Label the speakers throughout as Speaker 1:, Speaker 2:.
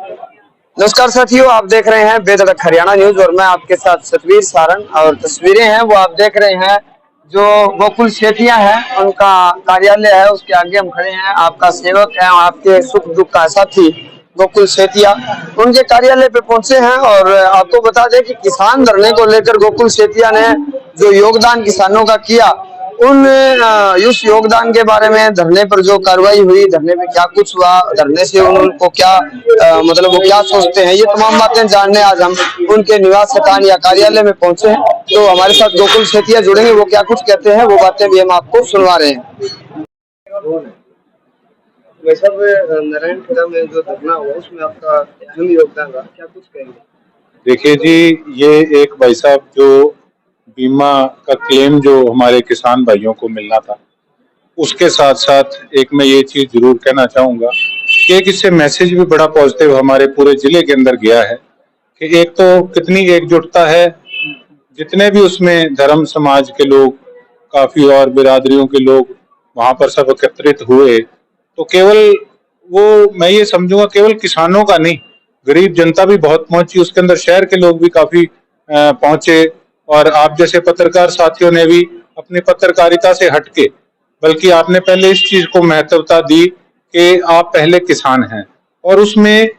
Speaker 1: नमस्कार साथियों, आप देख रहे हैं बेधड़क हरियाणा न्यूज और मैं आपके साथ सतवीर सारंग। और तस्वीरें हैं वो आप देख रहे हैं जो गोकुल सेठिया है उनका कार्यालय है, उसके आगे हम खड़े हैं। आपका सेवक है, आपके सुख दुख का साथी गोकुल सेठिया उनके कार्यालय पे पहुंचे हैं। और आपको बता दें कि किसान धरने को लेकर गोकुल सेठिया ने जो योगदान किसानों का किया, उस योगदान के बारे में, धरने पर जो कार्रवाई हुई, धरने में क्या कुछ हुआ, धरने से उनको क्या मतलब वो क्या सोचते हैं, ये तमाम बातें जानने आज हम उनके निवास स्थान या कार्यालय में पहुंचे हैं। तो हमारे साथ गोकुल सेठिया जुड़ेंगे, वो क्या कुछ कहते हैं वो बातें भी हम आपको सुनवा रहे हैं। वैसे नारायणखेड़ा में जो धरना हुआ उसमें आपका अहम योगदान रहा, क्या कुछ कहेंगे?
Speaker 2: देखिए जी, ये एक भाई साहब जो बीमा का क्लेम जो हमारे किसान भाइयों को मिलना था, उसके साथ साथ एक मैं ये चीज जरूर कहना चाहूंगा कि एक इससे मैसेज भी बड़ा पॉजिटिव हमारे पूरे जिले के अंदर गया है कि एक तो कितनी एकजुटता है, जितने भी उसमें धर्म समाज के लोग, काफी और बिरादरियों के लोग वहां पर सब एकत्रित हुए। तो केवल वो, मैं ये समझूंगा, केवल किसानों का नहीं, गरीब जनता भी बहुत पहुंची, उसके अंदर शहर के लोग भी काफी पहुंचे। और आप जैसे पत्रकार साथियों ने भी अपनी पत्रकारिता से हटके, बल्कि आपने पहले इस चीज को महत्वता दी कि आप पहले किसान हैं, और उसमें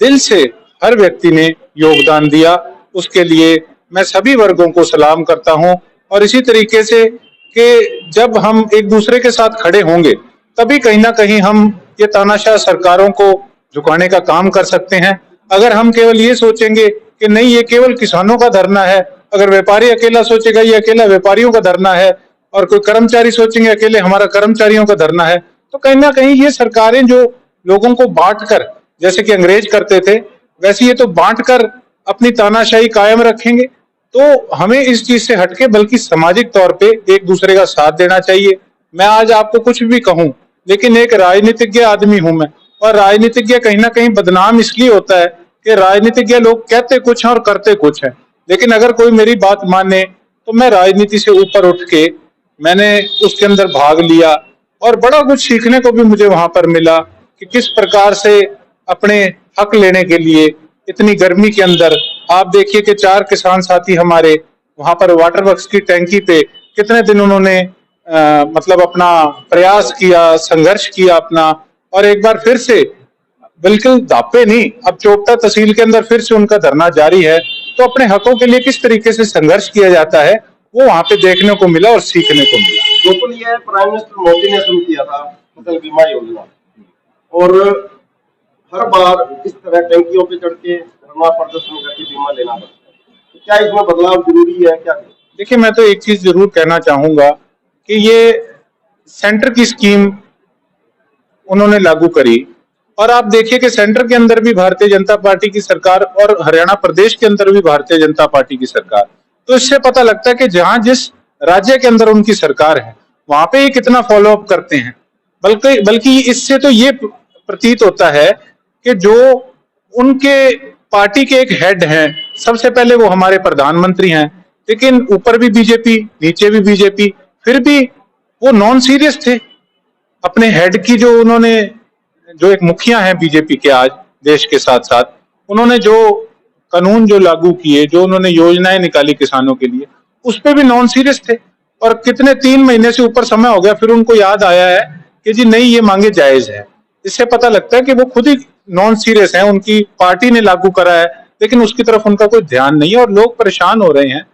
Speaker 2: दिल से हर व्यक्ति ने योगदान दिया। उसके लिए मैं सभी वर्गों को सलाम करता हूं। और इसी तरीके से कि जब हम एक दूसरे के साथ खड़े होंगे तभी कहीं ना कहीं हम ये तानाशाह सरकारों को झुकाने का काम कर सकते हैं। अगर हम केवल ये सोचेंगे कि नहीं ये केवल किसानों का धरना है, अगर व्यापारी अकेला सोचेगा ये अकेला व्यापारियों का धरना है, और कोई कर्मचारी सोचेंगे अकेले हमारा कर्मचारियों का धरना है, तो कहीं ना कहीं ये सरकारें जो लोगों को बांटकर, जैसे कि अंग्रेज करते थे, वैसे ये तो बांटकर अपनी तानाशाही कायम रखेंगे। तो हमें इस चीज से हटके बल्कि सामाजिक तौर पे एक दूसरे का साथ देना चाहिए। मैं आज आपको कुछ भी कहूं, लेकिन एक राजनीतिज्ञ आदमी हूं मैं, और राजनीतिज्ञ कहीं ना कहीं बदनाम इसलिए होता है कि राजनीतिज्ञ लोग कहते कुछ हैं और करते कुछ हैं। लेकिन अगर कोई मेरी बात माने तो मैं राजनीति से ऊपर उठ के मैंने उसके अंदर भाग लिया, और बड़ा कुछ सीखने को भी मुझे वहां पर मिला कि किस प्रकार से अपने हक लेने के लिए इतनी गर्मी के अंदर, आप देखिए कि 4 किसान साथी हमारे वहां पर वाटर वर्क्स की टैंकी पे कितने दिन उन्होंने मतलब अपना प्रयास किया, संघर्ष किया अपना, और एक बार फिर से बिल्कुल दापे नहीं, अब चोपटा तहसील के अंदर फिर से उनका धरना जारी है। तो अपने हकों के लिए किस तरीके से संघर्ष किया जाता है वो वहां पे देखने को मिला और सीखने को मिला।
Speaker 1: बिल्कुल, ये प्राइम मिनिस्टर मोदी ने शुरू किया था फसल बीमा योजना, और हर बार इस तरह टैंकियों पे चढ़ के धरना प्रदर्शन करके बीमा लेना पड़ता है। क्या इसमें बदलाव जरूरी है क्या?
Speaker 2: देखिए, मैं तो एक चीज जरूर कहना चाहूंगा कि ये सेंटर की स्कीम उन्होंने लागू करी, और आप देखिए कि सेंटर के अंदर भी भारतीय जनता पार्टी की सरकार और हरियाणा प्रदेश के अंदर भी भारतीय जनता पार्टी की सरकार। तो इससे पता लगता है कि जहां जिस राज्य के अंदर उनकी सरकार है वहां पे ये कितना फॉलो अप करते हैं। बल्कि बल्कि इससे तो ये प्रतीत होता है कि जो उनके पार्टी के एक हेड हैं, सबसे पहले वो हमारे प्रधानमंत्री हैं, लेकिन ऊपर भी बीजेपी नीचे भी बीजेपी, फिर भी वो नॉन सीरियस थे अपने हेड की। जो उन्होंने, जो एक मुखिया हैं बीजेपी के आज देश के साथ साथ, उन्होंने जो कानून जो लागू किए, जो उन्होंने योजनाएं निकाली किसानों के लिए, उस पे भी नॉन सीरियस थे। और कितने 3 महीने से ऊपर समय हो गया, फिर उनको याद आया है कि जी नहीं ये मांगे जायज है। इससे पता लगता है कि वो खुद ही नॉन सीरियस हैं, उनकी पार्टी ने लागू करा है लेकिन उसकी तरफ उनका कोई ध्यान नहीं है, और लोग परेशान हो रहे हैं।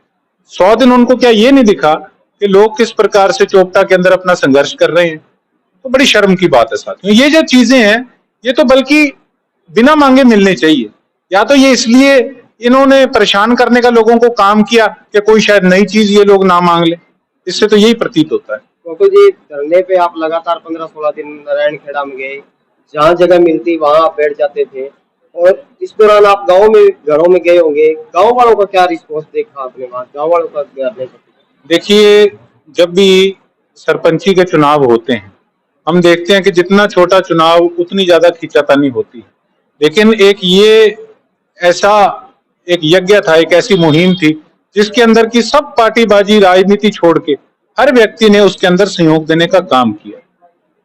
Speaker 2: 100 दिन उनको क्या ये नहीं दिखा कि लोग किस प्रकार से चोपटा के अंदर अपना संघर्ष कर रहे हैं? तो बड़ी शर्म की बात है साथियों। ये जो चीजें हैं ये तो बल्कि बिना मांगे मिलनी चाहिए, या तो ये इसलिए इन्होंने परेशान करने का लोगों को काम किया कि कोई शायद नई चीज ये लोग ना मांग ले। इससे तो यही प्रतीत होता है।
Speaker 1: गोकुल जी, धरने पे आप लगातार 15-16 दिन नारायणखेड़ा में गए, जहाँ जगह मिलती वहां आप बैठ जाते थे, और इस दौरान आप गाँव में घरों में गए होंगे। गाँव वालों का क्या रिस्पॉन्स देखा आपने वहाँ? गाँव वालों का क्या?
Speaker 2: देखिए, जब भी सरपंची के चुनाव होते हैं हम देखते हैं कि जितना छोटा चुनाव उतनी ज्यादा खींचातानी होती है, लेकिन एक ये ऐसा एक यज्ञ था, एक ऐसी मुहिम थी जिसके अंदर की सब पार्टीबाजी राजनीति छोड़ के हर व्यक्ति ने उसके अंदर सहयोग देने का काम किया।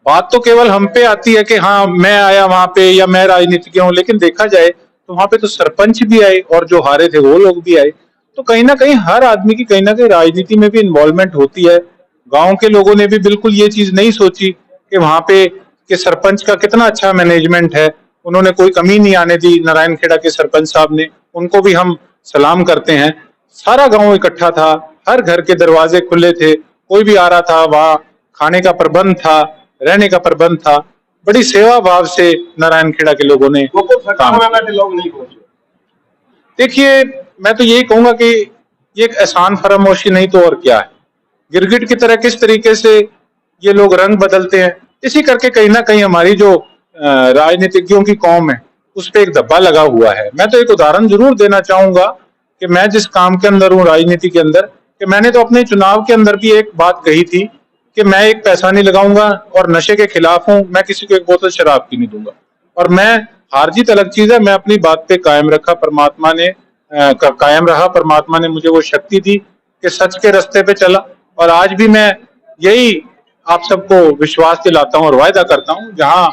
Speaker 2: बात तो केवल हम पे आती है कि हाँ मैं आया वहां पे या मैं राजनीतिज्ञ हूँ, लेकिन देखा जाए तो वहां पे तो सरपंच भी आए और जो हारे थे वो लोग भी आए। तो कहीं ना कहीं हर आदमी की कहीं ना कहीं राजनीति में भी इन्वॉल्वमेंट होती है। गांव के लोगों ने भी बिल्कुल ये चीज नहीं सोची कि वहां पे के सरपंच का कितना अच्छा मैनेजमेंट है, उन्होंने कोई कमी नहीं आने दी। नारायणखेड़ा के सरपंच साहब ने, उनको भी हम सलाम करते हैं। सारा गांव इकट्ठा था, हर घर के दरवाजे खुले थे, कोई भी आ रहा था, वहां खाने का प्रबंध था, रहने का प्रबंध था। बड़ी सेवा भाव से नारायणखेड़ा के लोगों ने काम किया। देखिए, मैं तो यही कहूंगा कि ये एक एहसान फरामोशी नहीं तो और क्या है। गिरगिट की तरह किस तरीके से ये लोग रंग बदलते हैं, इसी करके कहीं ना कहीं हमारी जो राजनीतिज्ञों की कौम है उस पर एक धब्बा लगा हुआ है। मैं तो एक उदाहरण जरूर देना चाहूंगा कि मैं जिस काम के अंदर हूँ, राजनीति के अंदर, कि मैंने तो अपने चुनाव के अंदर भी एक बात कही थी कि मैं एक पैसा नहीं लगाऊंगा और नशे के खिलाफ हूं, मैं किसी को एक बोतल शराब की नहीं दूंगा। और मैं, हार जीत अलग चीज है, मैं अपनी बात पे कायम रखा, परमात्मा ने कायम रहा, परमात्मा ने मुझे वो शक्ति दी कि सच के रास्ते पे चला। और आज भी मैं यही आप सबको विश्वास दिलाता हूं और वायदा करता हूं, जहां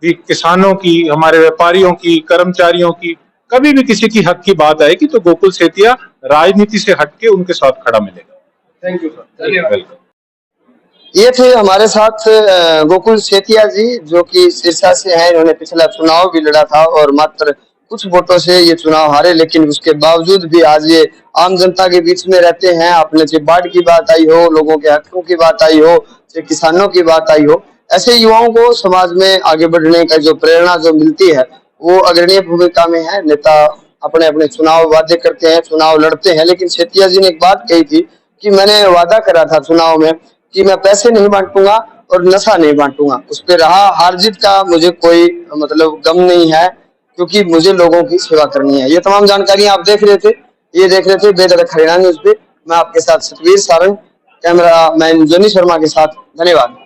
Speaker 2: भी किसानों की, हमारे व्यापारियों की, कर्मचारियों की कभी भी किसी की हक की बात आएगी तो गोकुल सेतिया राजनीति से हटके उनके साथ खड़ा मिलेगा। Thank you sir. वेलकम।
Speaker 1: ये थे हमारे साथ गोकुल सेतिया जी, जो कि सिरसा से हैं। इन्होंने पिछला चुनाव भी लड़ा था और मात्र कुछ वोटों से ये चुनाव हारे, लेकिन उसके बावजूद भी आज ये आम जनता के बीच में रहते हैं। आपने चाहे बाढ़ की बात आई हो, लोगों के हकों की बात आई हो, चाहे किसानों की बात आई हो, ऐसे युवाओं को समाज में आगे बढ़ने का जो प्रेरणा जो मिलती है वो अग्रणीय भूमिका में है। नेता अपने अपने चुनाव वादे करते हैं, चुनाव लड़ते हैं, लेकिन सेतिया जी ने एक बात कही थी कि मैंने वादा करा था चुनाव में कि मैं पैसे नहीं बांटूंगा और नशा नहीं बांटूंगा। उस पे रहा, हार जीत का मुझे कोई मतलब गम नहीं है, क्योंकि मुझे लोगों की सेवा करनी है। ये तमाम जानकारी आप देख रहे थे, ये देख रहे थे बेधड़क हरियाणा न्यूज पे। मैं आपके साथ सतवीर सारंग, कैमरा मैन जोनी शर्मा के साथ। धन्यवाद।